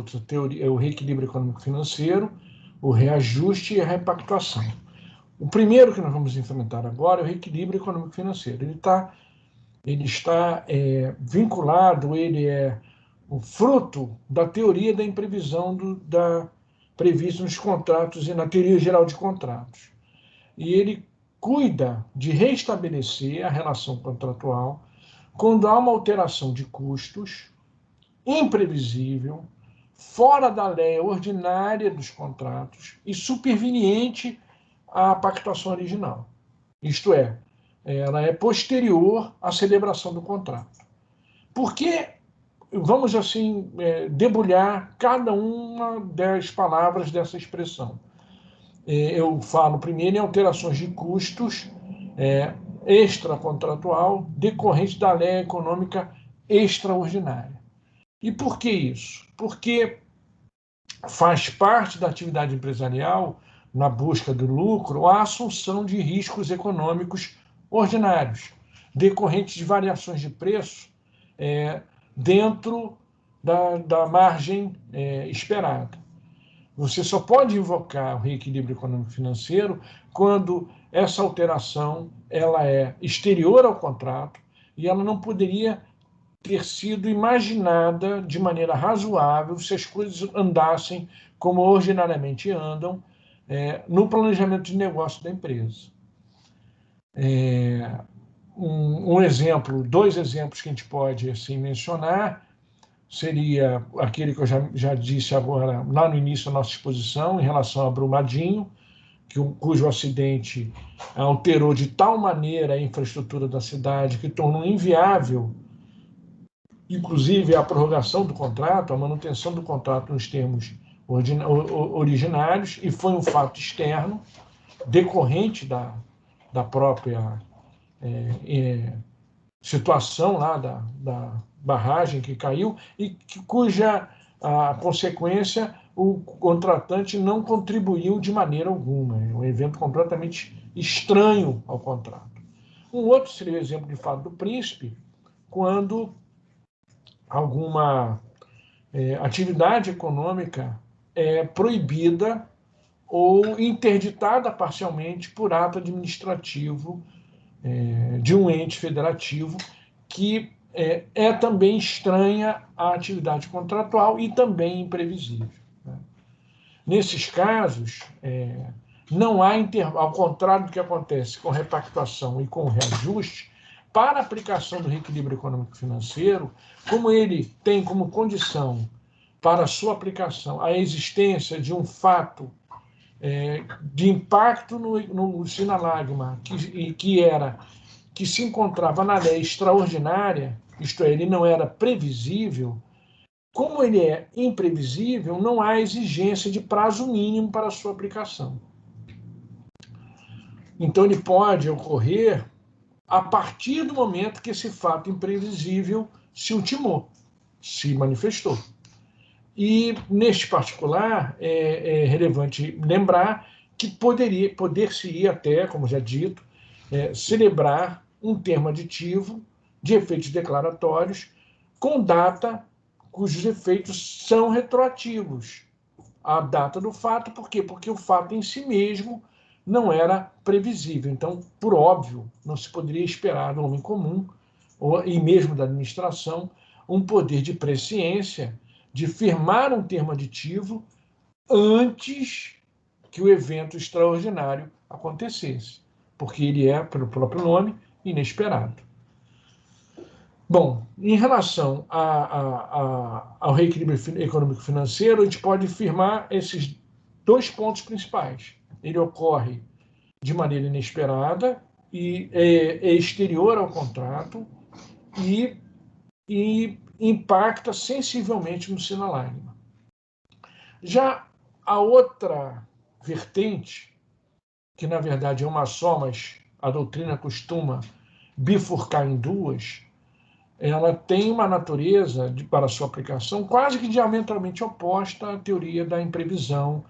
a teoria, o reequilíbrio econômico-financeiro, o reajuste e a repactuação. O primeiro que nós vamos enfrentar agora é o reequilíbrio econômico-financeiro. Ele está vinculado, ele é o fruto da teoria da imprevisão prevista nos contratos e na teoria geral de contratos. E ele cuida de restabelecer a relação contratual quando há uma alteração de custos imprevisível, fora da lei ordinária dos contratos e superveniente à pactuação original. Isto é, ela é posterior à celebração do contrato. Por que, vamos assim, debulhar cada uma das palavras dessa expressão? Eu falo primeiro em alterações de custos extracontratual decorrente da lei econômica extraordinária. E por que isso? Porque faz parte da atividade empresarial, na busca do lucro, a assunção de riscos econômicos ordinários, decorrentes de variações de preço dentro da margem esperada. Você só pode invocar o reequilíbrio econômico-financeiro quando essa alteração ela é exterior ao contrato e ela não poderia ter sido imaginada de maneira razoável se as coisas andassem como ordinariamente andam no planejamento de negócio da empresa. Um exemplo, dois exemplos que a gente pode assim, mencionar, seria aquele que eu já disse agora, lá no início da nossa exposição, em relação a Brumadinho, cujo acidente alterou de tal maneira a infraestrutura da cidade que tornou inviável, inclusive, a prorrogação do contrato, a manutenção do contrato nos termos originários, e foi um fato externo, decorrente da própria situação lá da barragem que caiu e cuja a consequência o contratante não contribuiu de maneira alguma. É um evento completamente estranho ao contrato. Um outro seria o exemplo de Fado do Príncipe, quando alguma atividade econômica é proibida ou interditada parcialmente por ato administrativo de um ente federativo que é também estranha à atividade contratual e também imprevisível. Nesses casos, não há, ao contrário do que acontece com repactuação e com reajuste, para a aplicação do reequilíbrio econômico-financeiro, como ele tem como condição para a sua aplicação a existência de um fato de impacto no sinalagma, que se encontrava na lei extraordinária, isto é, ele não era previsível. Como ele é imprevisível, não há exigência de prazo mínimo para a sua aplicação. Então, ele pode ocorrer a partir do momento que esse fato imprevisível se ultimou, se manifestou. E, neste particular, é relevante lembrar que poder-se-ia até, como já dito, celebrar um termo aditivo de efeitos declaratórios com data cujos efeitos são retroativos à data do fato. Por quê? Porque o fato em si mesmo não era previsível. Então, por óbvio, não se poderia esperar do homem comum, e mesmo da administração, um poder de presciência de firmar um termo aditivo antes que o evento extraordinário acontecesse, porque ele é, pelo próprio nome, inesperado. Bom, em relação ao reequilíbrio econômico-financeiro, a gente pode firmar esses dois pontos principais. Ele ocorre de maneira inesperada e é exterior ao contrato e impacta sensivelmente no sinalagma. Já a outra vertente, que na verdade é uma só, mas a doutrina costuma bifurcar em duas, ela tem uma natureza, para sua aplicação, quase que diametralmente oposta à teoria da imprevisão,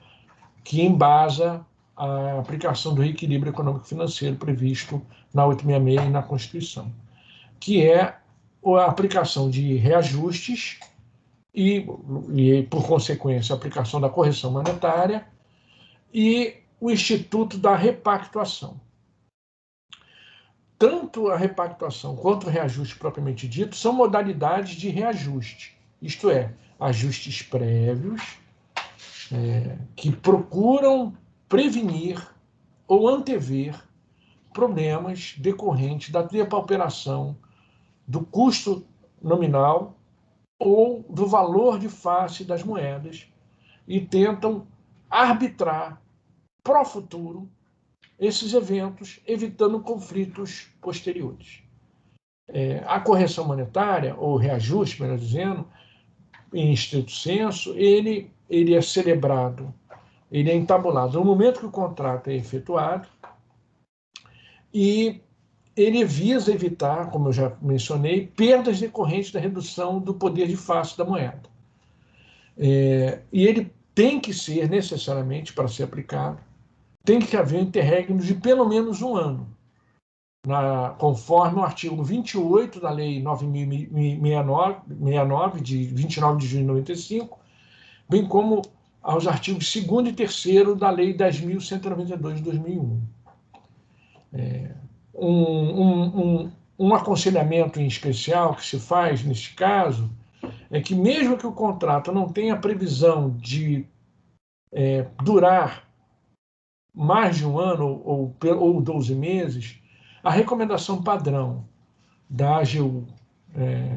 que embasa a aplicação do reequilíbrio econômico-financeiro previsto na 866 e na Constituição, que é a aplicação de reajustes e por consequência, a aplicação da correção monetária e o Instituto da Repactuação. Tanto a repactuação quanto o reajuste propriamente dito são modalidades de reajuste, isto é, ajustes prévios que procuram prevenir ou antever problemas decorrentes da depauperação do custo nominal ou do valor de face das moedas e tentam arbitrar pro futuro esses eventos, evitando conflitos posteriores. A correção monetária, ou reajuste, melhor dizendo, em estrito senso, ele é celebrado, ele é entabulado no momento que o contrato é efetuado e ele visa evitar, como eu já mencionei, perdas decorrentes da redução do poder de face da moeda. E ele tem que ser, necessariamente, para ser aplicado, tem que haver um interregno de pelo menos um ano, conforme o artigo 28 da Lei 9.069, de 29 de junho de 95, bem como aos artigos 2º e 3º da Lei 10.192 de 2001. Um aconselhamento em especial que se faz neste caso é que, mesmo que o contrato não tenha previsão de durar mais de um ano ou 12 meses, a recomendação padrão da AGU,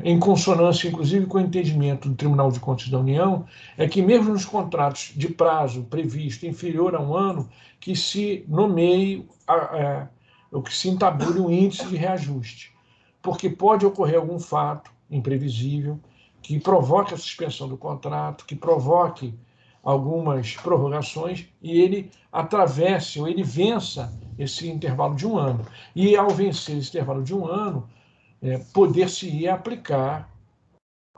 em consonância, inclusive, com o entendimento do Tribunal de Contas da União, é que, mesmo nos contratos de prazo previsto inferior a um ano, que se nomeie ou que se entabule um índice de reajuste, porque pode ocorrer algum fato imprevisível que provoque a suspensão do contrato, que provoque algumas prorrogações e ele atravesse ou ele vença esse intervalo de um ano. E, ao vencer esse intervalo de um ano, poder-se-ia aplicar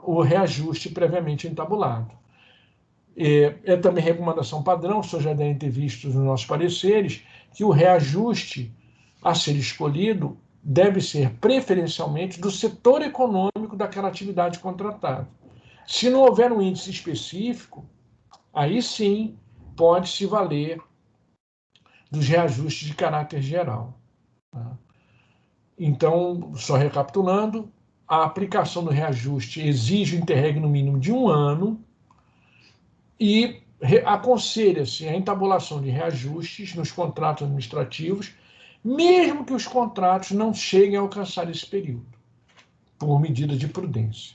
o reajuste previamente entabulado. É também recomendação padrão, os senhores já devem ter visto nos nossos pareceres, que o reajuste a ser escolhido deve ser preferencialmente do setor econômico daquela atividade contratada. Se não houver um índice específico, aí sim pode-se valer dos reajustes de caráter geral. Então, só recapitulando, a aplicação do reajuste exige o interregno mínimo de um ano e aconselha-se a entabulação de reajustes nos contratos administrativos, mesmo que os contratos não cheguem a alcançar esse período, por medida de prudência.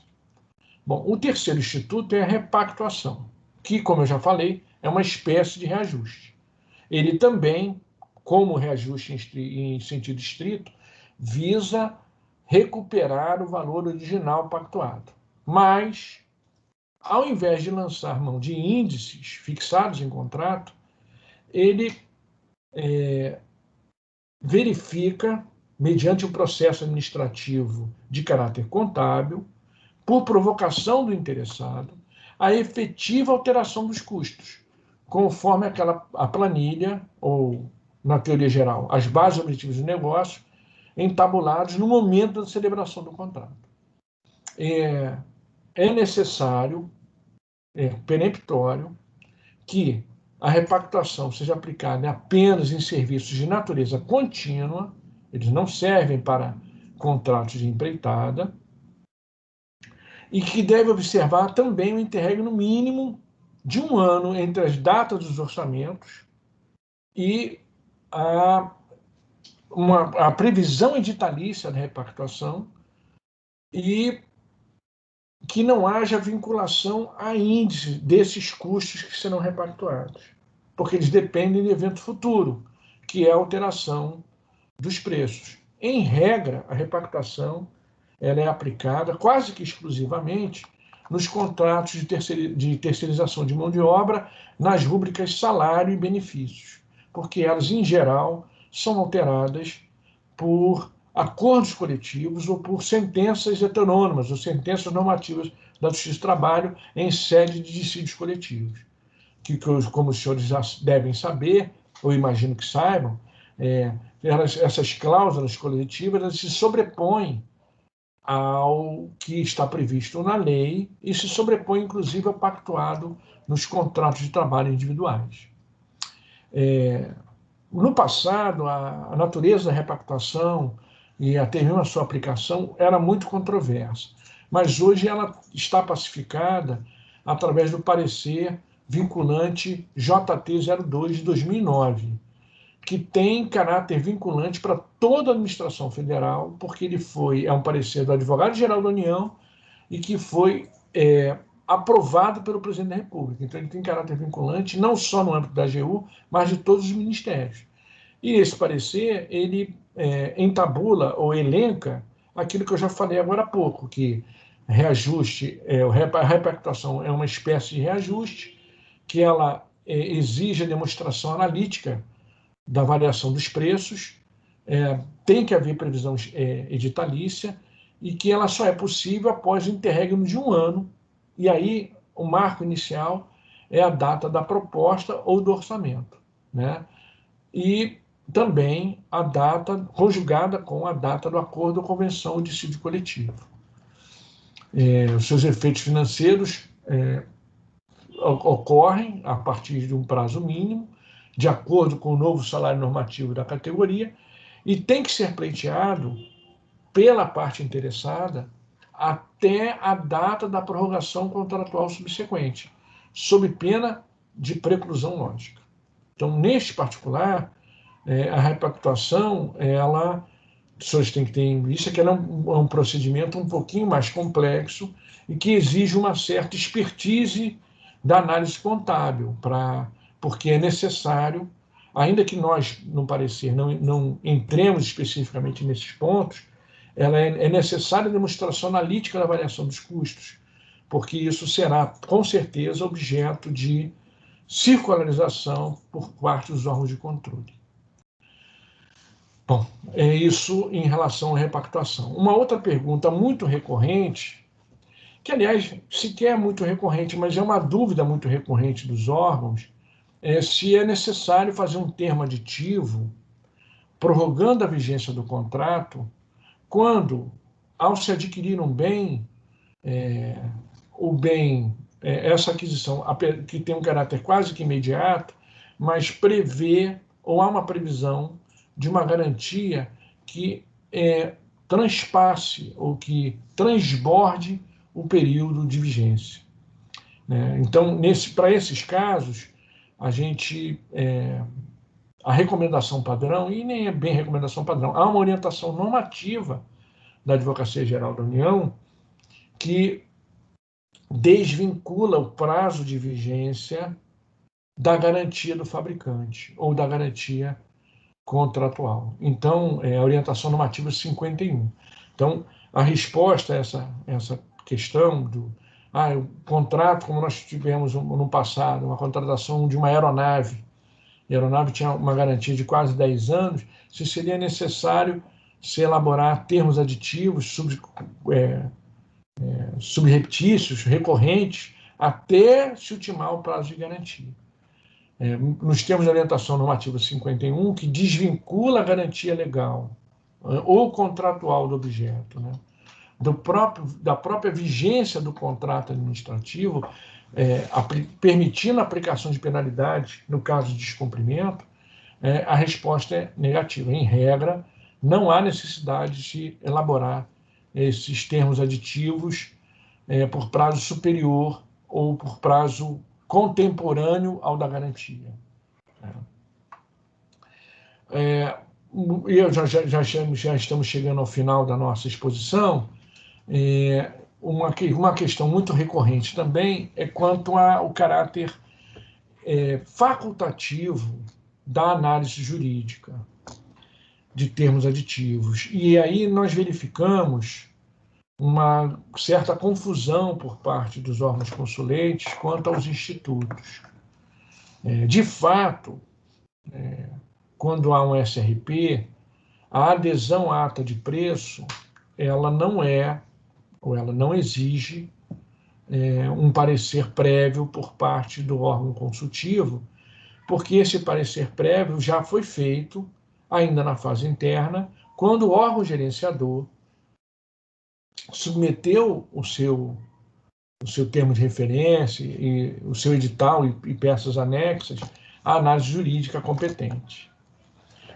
Bom, o terceiro instituto é a repactuação, que, como eu já falei, é uma espécie de reajuste. Ele também, como reajuste em sentido estrito, visa recuperar o valor original pactuado. Mas, ao invés de lançar mão de índices fixados em contrato, ele verifica, mediante um processo administrativo de caráter contábil, por provocação do interessado, a efetiva alteração dos custos, conforme a planilha, ou, na teoria geral, as bases objetivas do negócio, entabulados no momento da celebração do contrato. É necessário, peremptório, que a repactuação seja aplicada apenas em serviços de natureza contínua, eles não servem para contratos de empreitada, e que deve observar também o interregno mínimo de um ano entre as datas dos orçamentos e a previsão editalícia da repactuação e que não haja vinculação a índice desses custos que serão repactuados, porque eles dependem do evento futuro, que é a alteração dos preços. Em regra, a repactuação ela é aplicada quase que exclusivamente nos contratos de terceirização de mão de obra, nas rúbricas salário e benefícios, porque elas, em geral, são alteradas por acordos coletivos ou por sentenças heterônomas ou sentenças normativas da Justiça do Trabalho em sede de dissídios coletivos, que, como os senhores já devem saber, ou imagino que saibam, essas cláusulas coletivas elas se sobrepõem ao que está previsto na lei e se sobrepõe, inclusive, ao pactuado nos contratos de trabalho individuais. No passado, a natureza da repactuação e até mesmo a sua aplicação era muito controversa, mas hoje ela está pacificada através do parecer vinculante JT-02 de 2009, que tem caráter vinculante para toda a administração federal, porque ele é um parecer do Advogado-Geral da União e que foi aprovado pelo Presidente da República. Então, ele tem caráter vinculante não só no âmbito da AGU, mas de todos os ministérios. E esse parecer, ele entabula ou elenca aquilo que eu já falei agora há pouco, que reajuste, a repactuação é uma espécie de reajuste, que ela exige a demonstração analítica da variação dos preços, tem que haver previsão editalícia, e que ela só é possível após o interregno de 1 ano, e aí o marco inicial é a data da proposta ou do orçamento, né? E também a data conjugada com a data do acordo ou convenção ou dissídio coletivo. Os seus efeitos financeiros ocorrem a partir de um prazo mínimo, de acordo com o novo salário normativo da categoria, e tem que ser pleiteado pela parte interessada até a data da prorrogação contratual subsequente, sob pena de preclusão lógica. Então, neste particular, a repactuação, os senhores têm que ter em vista que ela é um procedimento um pouquinho mais complexo e que exige uma certa expertise da análise contábil, porque é necessário, ainda que nós, no parecer, não entremos especificamente nesses pontos, é necessária a demonstração analítica da variação dos custos, porque isso será, com certeza, objeto de circularização por parte dos órgãos de controle. Bom, é isso em relação à repactuação. Uma outra pergunta muito recorrente, que, aliás, sequer é muito recorrente, mas é uma dúvida muito recorrente dos órgãos, é se é necessário fazer um termo aditivo prorrogando a vigência do contrato quando, ao se adquirir um bem, essa aquisição, que tem um caráter quase que imediato, mas prevê, ou há uma previsão de uma garantia que transpasse ou que transborde o período de vigência. Então, para esses casos, a recomendação padrão, e nem é bem recomendação padrão, há uma orientação normativa da Advocacia Geral da União que desvincula o prazo de vigência da garantia do fabricante ou da garantia contratual. Então, a orientação normativa 51. Então, a resposta a essa questão o contrato, como nós tivemos no passado, uma contratação de uma aeronave, a aeronave tinha uma garantia de quase 10 anos, se seria necessário se elaborar termos aditivos subreptícios, recorrentes, até se ultimar o prazo de garantia. Nos termos de orientação normativa 51, que desvincula a garantia legal ou contratual do objeto, né, da própria vigência do contrato administrativo, permitindo a aplicação de penalidades no caso de descumprimento, a resposta é negativa. Em regra, não há necessidade de elaborar esses termos aditivos por prazo superior ou por prazo contemporâneo ao da garantia. Já estamos chegando ao final da nossa exposição. Uma questão muito recorrente também é quanto ao caráter facultativo da análise jurídica de termos aditivos. E aí nós verificamos uma certa confusão por parte dos órgãos consulentes quanto aos institutos. De fato, quando há um SRP, a adesão à ata de preço, ela não ou ela não exige um parecer prévio por parte do órgão consultivo, porque esse parecer prévio já foi feito, ainda na fase interna, quando o órgão gerenciador submeteu o seu termo de referência e o seu edital e peças anexas à análise jurídica competente.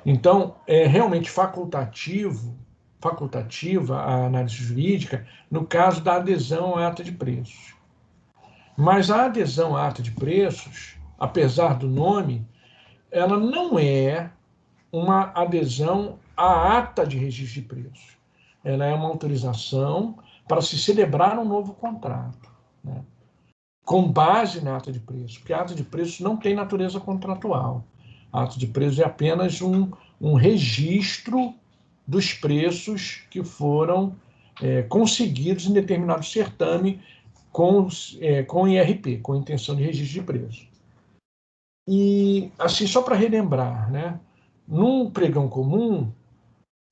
Então, é realmente facultativa a análise jurídica no caso da adesão à ata de preços. Mas a adesão à ata de preços, apesar do nome, ela não é uma adesão à ata de registro de preços. Ela é uma autorização para se celebrar um novo contrato, né, com base na ata de preços, porque a ata de preços não tem natureza contratual. A ata de preços é apenas um registro dos preços que foram conseguidos em determinado certame com IRP, com intenção de registro de preços. E, assim, só para relembrar, né, num pregão comum,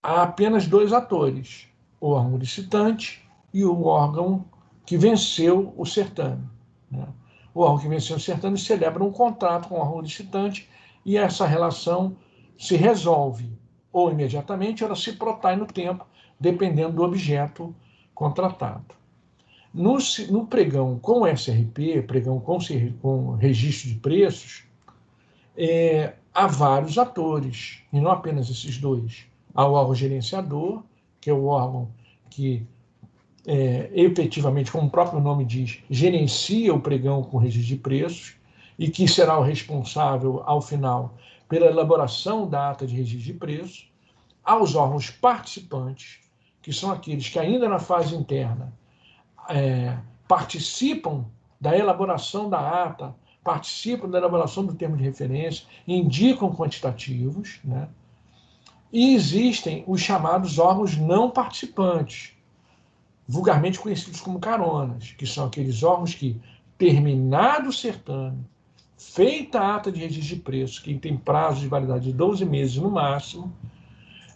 há apenas dois atores, o órgão licitante e o órgão que venceu o certame, né? O órgão que venceu o certame celebra um contrato com o órgão licitante e essa relação se resolve ou imediatamente ou ela se protrai no tempo, dependendo do objeto contratado. No pregão com SRP, pregão com registro de preços, há vários atores, e não apenas esses dois. Há o órgão gerenciador, que é o órgão que, efetivamente, como o próprio nome diz, gerencia o pregão com registro de preços e que será o responsável, ao final, pela elaboração da ata de registro de preços. Há os órgãos participantes, que são aqueles que, ainda na fase interna, participam da elaboração da ata, participam da elaboração do termo de referência, indicam quantitativos, né? E existem os chamados órgãos não participantes, vulgarmente conhecidos como caronas, que são aqueles órgãos que, terminado o certame, feita a ata de registro de preços, que tem prazo de validade de 12 meses no máximo,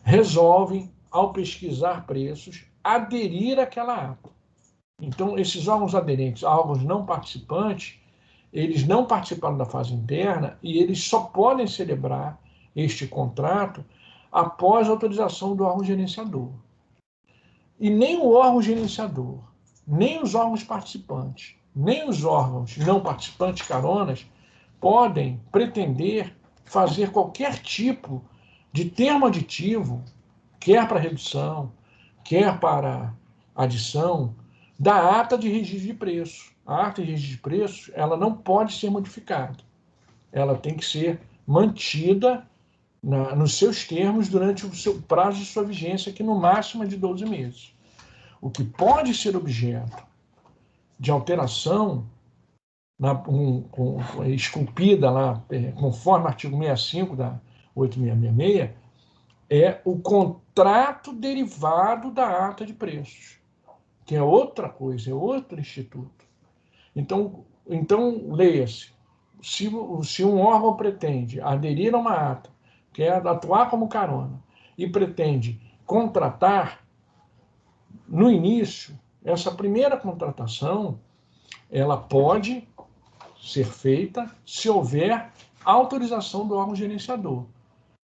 resolvem, ao pesquisar preços, aderir àquela ata. Então, esses órgãos aderentes a órgãos não participantes, eles não participaram da fase interna e eles só podem celebrar este contrato após a autorização do órgão gerenciador. E nem o órgão gerenciador, nem os órgãos participantes, nem os órgãos não participantes caronas podem pretender fazer qualquer tipo de termo aditivo, quer para redução, quer para adição, da ata de registro de preços. A ata de registro de preços, ela não pode ser modificada. Ela tem que ser mantida nos seus termos durante o seu prazo de sua vigência, que no máximo é de 12 meses. O que pode ser objeto de alteração esculpida lá, conforme o artigo 65 da 8666, é o contrato derivado da ata de preços, que é outra coisa, é outro instituto. Então leia-se, se um órgão pretende aderir a uma ata, quer atuar como carona, e pretende contratar, no início, essa primeira contratação, ela pode ser feita se houver autorização do órgão gerenciador,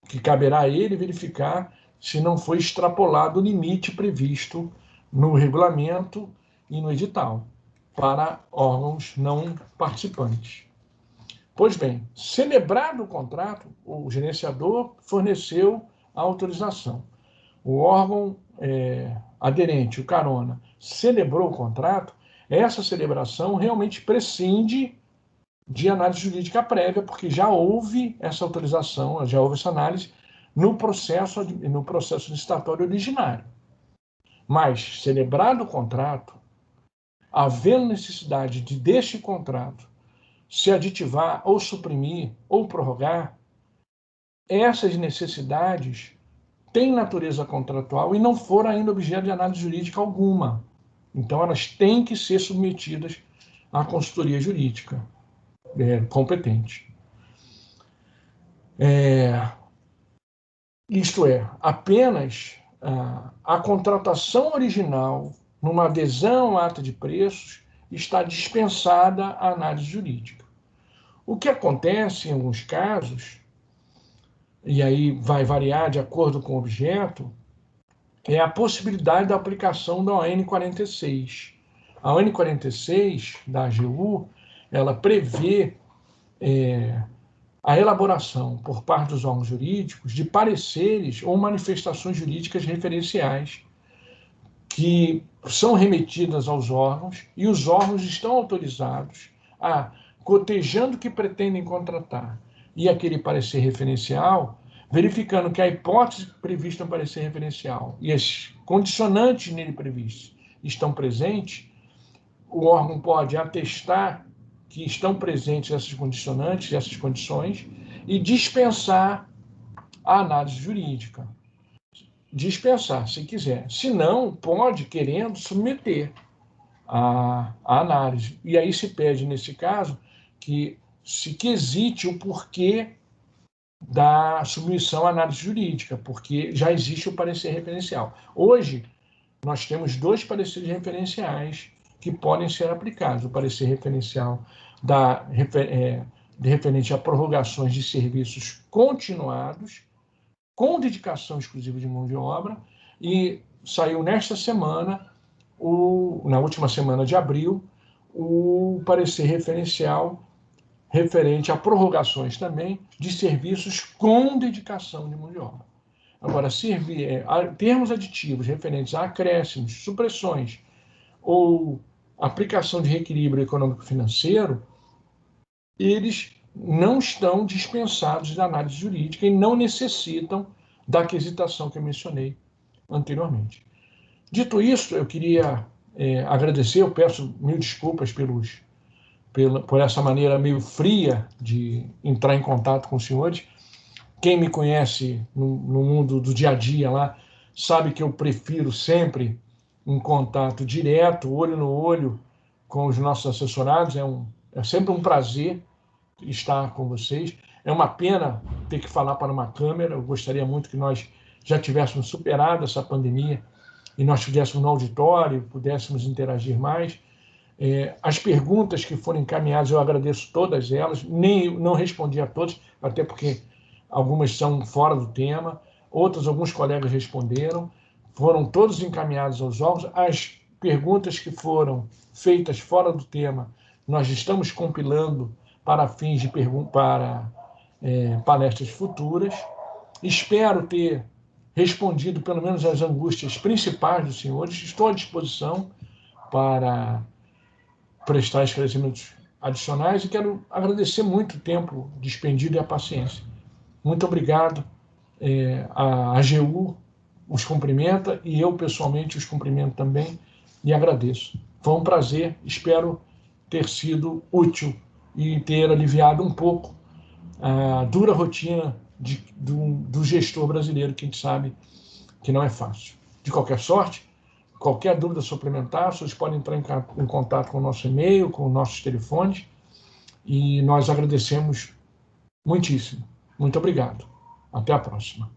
que caberá a ele verificar se não foi extrapolado o limite previsto no regulamento e no edital para órgãos não participantes. Pois bem, celebrado o contrato, o gerenciador forneceu a autorização. O órgão aderente, o carona, celebrou o contrato, essa celebração realmente prescinde de análise jurídica prévia, porque já houve essa autorização, já houve essa análise no processo licitatório originário. Mas, celebrado o contrato, havendo necessidade deste contrato se aditivar ou suprimir ou prorrogar, essas necessidades têm natureza contratual e não foram ainda objeto de análise jurídica alguma. Então, elas têm que ser submetidas à consultoria jurídica competente. Isto é, apenas a contratação original, numa adesão à ata de preços, está dispensada a análise jurídica. O que acontece em alguns casos, e aí vai variar de acordo com o objeto, é a possibilidade da aplicação da ON 46. A ON 46 da AGU, ela prevê a elaboração por parte dos órgãos jurídicos de pareceres ou manifestações jurídicas referenciais que são remetidas aos órgãos e os órgãos estão autorizados a, cotejando o que pretendem contratar e aquele parecer referencial, verificando que a hipótese prevista no parecer referencial e as condicionantes nele previstas estão presentes, o órgão pode atestar que estão presentes essas condicionantes, essas condições, e dispensar a análise jurídica. Dispensar, se quiser. Se não, pode, querendo, submeter a análise. E aí se pede, nesse caso, que se quesite o porquê da submissão à análise jurídica, porque já existe o parecer referencial. Hoje, nós temos 2 pareceres referenciais que podem ser aplicados. O parecer referencial referente a prorrogações de serviços continuados, com dedicação exclusiva de mão de obra, e saiu nesta semana, na última semana de abril, o parecer referencial referente a prorrogações também de serviços com dedicação de mão de obra. Agora, termos aditivos referentes a acréscimos, supressões ou aplicação de reequilíbrio econômico-financeiro, eles não estão dispensados da análise jurídica e não necessitam da aquisitação que eu mencionei anteriormente. Dito isso, eu queria agradecer, eu peço mil desculpas por essa maneira meio fria de entrar em contato com os senhores. Quem me conhece no mundo do dia a dia lá, sabe que eu prefiro sempre um contato direto, olho no olho, com os nossos assessorados. É sempre um prazer estar com vocês. É uma pena ter que falar para uma câmera. Eu gostaria muito que nós já tivéssemos superado essa pandemia e nós estivéssemos no auditório, pudéssemos interagir mais. As perguntas que foram encaminhadas, eu agradeço todas elas. Não respondi a todas, até porque algumas são fora do tema, alguns colegas responderam, foram todos encaminhados aos órgãos. As perguntas que foram feitas fora do tema, nós estamos compilando para fins de palestras futuras. Espero ter respondido pelo menos às angústias principais dos senhores. Estou à disposição para prestar esclarecimentos adicionais e quero agradecer muito o tempo despendido e a paciência. Muito obrigado. A AGU os cumprimenta e eu, pessoalmente, os cumprimento também e agradeço. Foi um prazer, espero ter sido útil e ter aliviado um pouco a dura rotina do gestor brasileiro, que a gente sabe que não é fácil. De qualquer sorte, qualquer dúvida suplementar, vocês podem entrar em contato com o nosso e-mail, com nossos telefones, e nós agradecemos muitíssimo. Muito obrigado. Até a próxima.